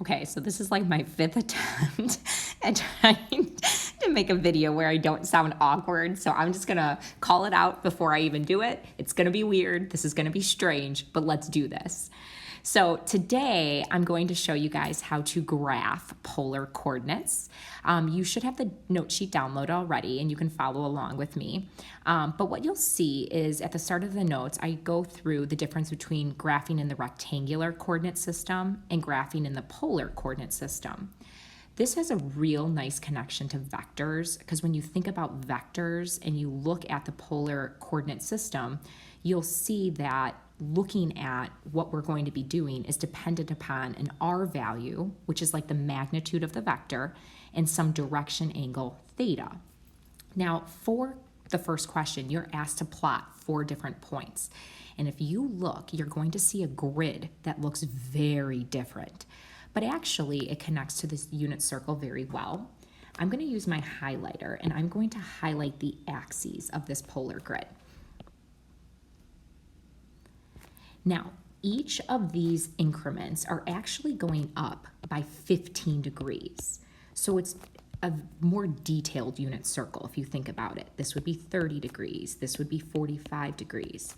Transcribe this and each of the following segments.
Okay, so this is like my fifth attempt at trying to make a video where I don't sound awkward. So I'm just gonna call it out before I even do it. It's gonna be weird. This is gonna be strange, but let's do this. So today I'm going to show you guys how to graph polar coordinates. You should have the note sheet downloaded already and you can follow along with me. But what you'll see is at the start of the notes, I go through the difference between graphing in the rectangular coordinate system and graphing in the polar coordinate system. This has a real nice connection to vectors because when you think about vectors and you look at the polar coordinate system, you'll see that looking at what we're going to be doing is dependent upon an R value, which is like the magnitude of the vector, and some direction angle theta. Now, for the first question, you're asked to plot 4 different points. And if you look, you're going to see a grid that looks very different. But actually, it connects to this unit circle very well. I'm going to use my highlighter, and I'm going to highlight the axes of this polar grid. Now, each of these increments are actually going up by 15 degrees. So it's a more detailed unit circle if you think about it. This would be 30 degrees. This would be 45 degrees.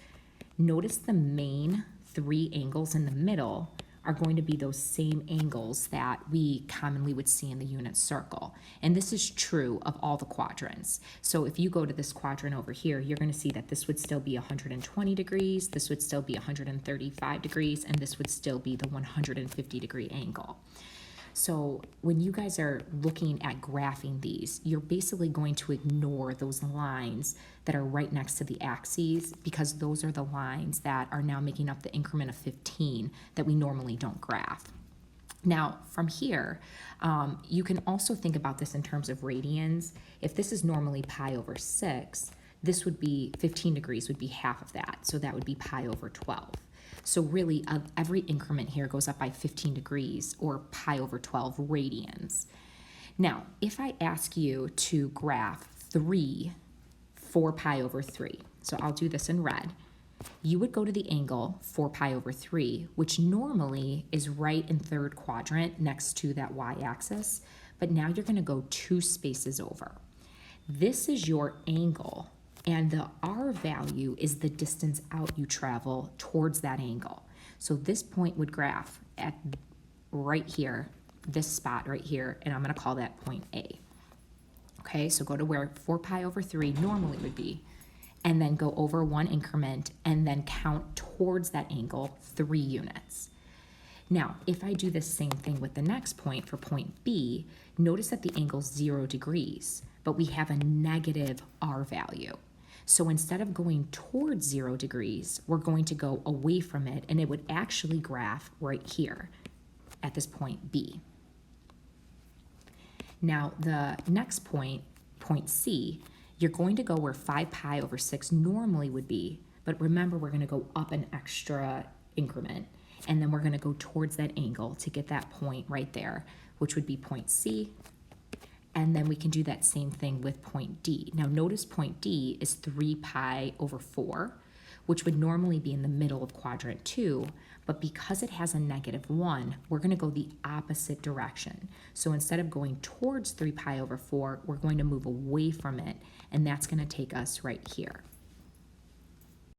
Notice the main 3 angles in the middle are going to be those same angles that we commonly would see in the unit circle. And this is true of all the quadrants. So if you go to this quadrant over here, you're going to see that this would still be 120 degrees, this would still be 135 degrees, and this would still be the 150 degree angle. So when you guys are looking at graphing these, you're basically going to ignore those lines that are right next to the axes because those are the lines that are now making up the increment of 15 that we normally don't graph. Now, from here, you can also think about this in terms of radians. If this is normally pi over 6, this would be 15 degrees would be half of that. So that would be pi over 12. So really, every increment here goes up by 15 degrees, or pi over 12 radians. Now, if I ask you to graph 4 pi over 3, so I'll do this in red, you would go to the angle 4 pi over 3, which normally is right in 3rd quadrant next to that y-axis, but now you're going to go 2 spaces over. This is your angle. And the R value is the distance out you travel towards that angle. So this point would graph at right here, this spot right here, and I'm going to call that point A. Okay, so go to where 4 pi over 3 normally would be, and then go over 1 increment, and then count towards that angle 3 units. Now, if I do the same thing with the next point for point B, notice that the angle's 0 degrees, but we have a negative R value. So instead of going towards 0 degrees, we're going to go away from it, and it would actually graph right here at this point B. Now, the next point, point C, you're going to go where 5 pi over 6 normally would be, but remember we're going to go up an extra increment, and then we're going to go towards that angle to get that point right there, which would be point C. And then we can do that same thing with point D. Now notice point D is 3 pi over 4, which would normally be in the middle of quadrant 2, but because it has a -1, we're going to go the opposite direction. So instead of going towards 3 pi over 4, we're going to move away from it, and that's going to take us right here.